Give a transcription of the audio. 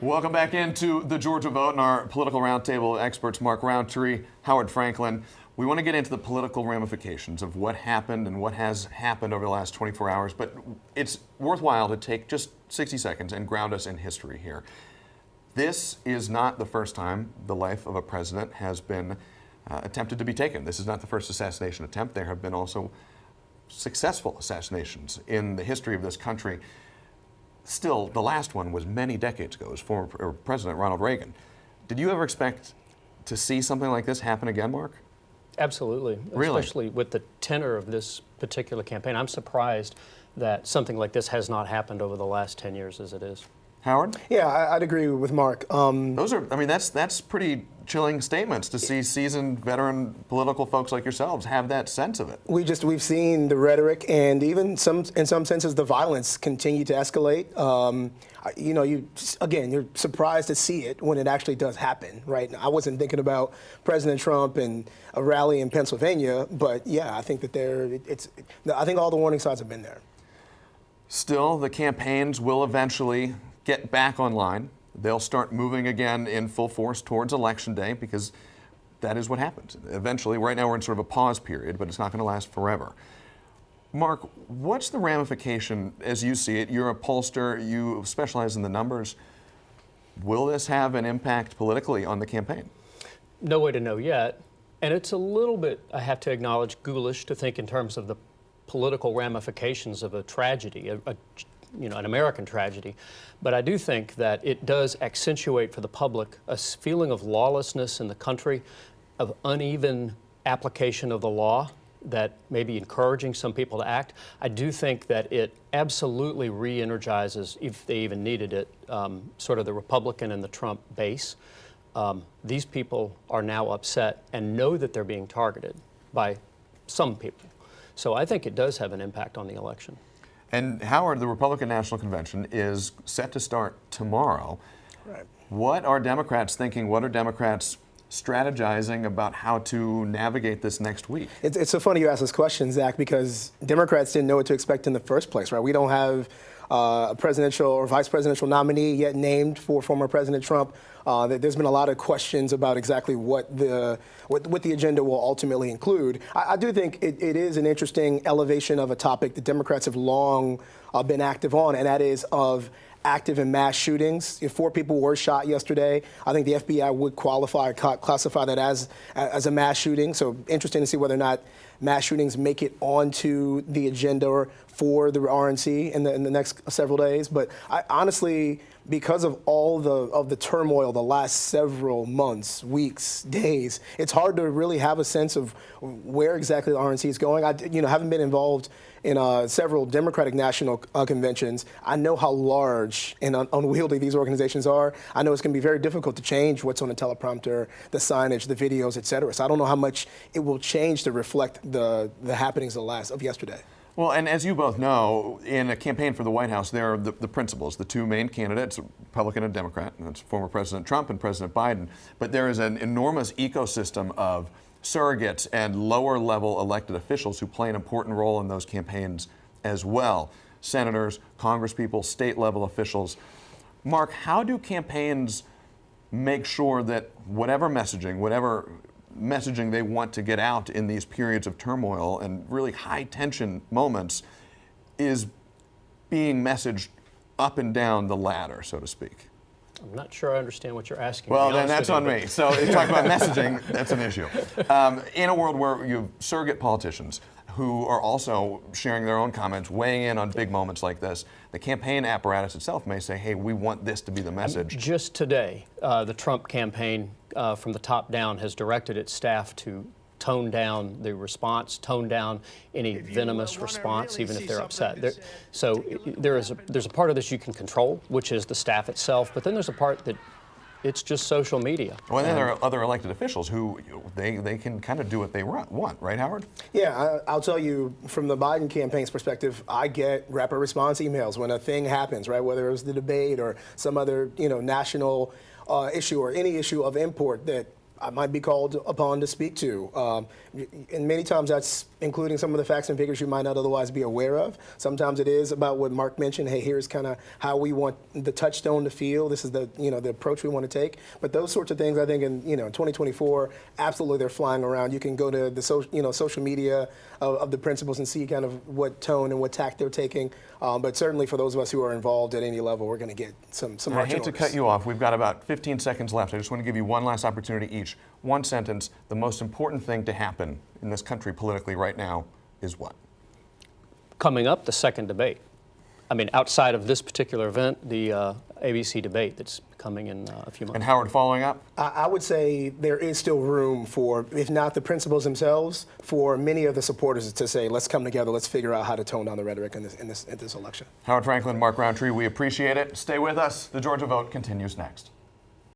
Welcome back into the Georgia Vote and our political roundtable experts, Mark Roundtree, Howard Franklin. We want to get into the political ramifications of what happened and what has happened over the last 24 hours, but it's worthwhile to take just 60 seconds and ground us in history here. This is not the first time the life of a president has been attempted to be taken. This is not the first assassination attempt. There have been also successful assassinations in the history of this country. Still, the last one was many decades ago. It was former President Ronald Reagan. Did you ever expect to see something like this happen again, Mark? Absolutely. Really? Especially with the tenor of this particular campaign. I'm surprised that something like this has not happened over the last 10 years as it is. Howard? Yeah, I'd agree with Mark. Those are, I mean, that's pretty chilling statements to see seasoned veteran political folks like yourselves have that sense of it. We've seen the rhetoric and even in some senses the violence continue to escalate. You're surprised to see it when it actually does happen, right? I wasn't thinking about President Trump and a rally in Pennsylvania, but yeah, I think that I think all the warning signs have been there. Still, the campaigns will eventually get back online. They'll start moving again in full force towards Election Day because that is what happens. Eventually, right now we're in sort of a pause period, but it's not going to last forever. Mark, what's the ramification as you see it? You're a pollster, you specialize in the numbers. Will this have an impact politically on the campaign? No way to know yet. And it's a little bit, I have to acknowledge, ghoulish to think in terms of the political ramifications of a tragedy, an American tragedy. But I do think that it does accentuate for the public a feeling of lawlessness in the country, of uneven application of the law that may be encouraging some people to act. I do think that it absolutely re-energizes, if they even needed it, sort of the Republican and the Trump base. These people are now upset and know that they're being targeted by some people. So I think it does have an impact on the election. And Howard, the Republican National Convention is set to start tomorrow. Right. What are Democrats thinking? What are Democrats strategizing about how to navigate this next week? It's so funny you ask this question, Zach, because Democrats didn't know what to expect in the first place, right? We don't have a presidential or vice presidential nominee yet named for former President Trump. There's been a lot of questions about exactly what the agenda will ultimately include. I do think it is an interesting elevation of a topic that Democrats have long been active on, and that is of active and mass shootings. 4 people were shot yesterday. I think the FBI would classify that as a mass shooting. So interesting to see whether or not mass shootings make it onto the agenda for the RNC in the next several days. But I honestly, because of all the turmoil the last several months, weeks, days, it's hard to really have a sense of where exactly the RNC is going. Having been involved in several Democratic national conventions, I know how large and unwieldy these organizations are. I know it's going to be very difficult to change what's on the teleprompter, the signage, the videos, et cetera. So I don't know how much it will change to reflect the happenings of yesterday. Well, and as you both know, in a campaign for the White House, there are the principals, the 2 main candidates, Republican and Democrat, and that's former President Trump and President Biden. But there is an enormous ecosystem of surrogates and lower-level elected officials who play an important role in those campaigns as well. Senators, congresspeople, state-level officials. Mark, how do campaigns make sure that whatever messaging they want to get out in these periods of turmoil and really high-tension moments is being messaged up and down the ladder, so to speak? I'm not sure I understand what you're asking. Well, then that's on me. So if you talk about messaging, that's an issue. In a world where you have surrogate politicians who are also sharing their own comments, weighing in on big moments like this, the campaign apparatus itself may say, hey, we want this to be the message. Just today, the Trump campaign from the top down has directed its staff to tone down the response, tone down any venomous response, even if they're upset. There's a part of this you can control, which is the staff itself, but then there's a part that it's just social media. Well, and then there are other elected officials who they can kind of do what they want, right, Howard? Yeah, I'll tell you, from the Biden campaign's perspective, I get rapid response emails when a thing happens, right? Whether it was the debate or some other national issue or any issue of import that I might be called upon to speak to. And many times that's including some of the facts and figures you might not otherwise be aware of. Sometimes it is about what Mark mentioned. Hey, here's kind of how we want the touchstone to feel. This is the the approach we want to take. But those sorts of things, I think, in 2024, absolutely they're flying around. You can go to the social media of the principals and see kind of what tone and what tact they're taking. But certainly for those of us who are involved at any level, we're going to get some I marching hate to orders. cut you off. We've got about 15 seconds left. I just want to give you one last opportunity each. One sentence. The most important thing to happen in this country politically right now is what? Coming up, the second debate. I mean, outside of this particular event, the ABC debate that's coming in a few months. And Howard, following up? I would say there is still room for, if not the principals themselves, for many of the supporters to say, let's come together, let's figure out how to tone down the rhetoric in this election. Howard Franklin, Mark Roundtree, we appreciate it. Stay with us. The Georgia Vote continues next.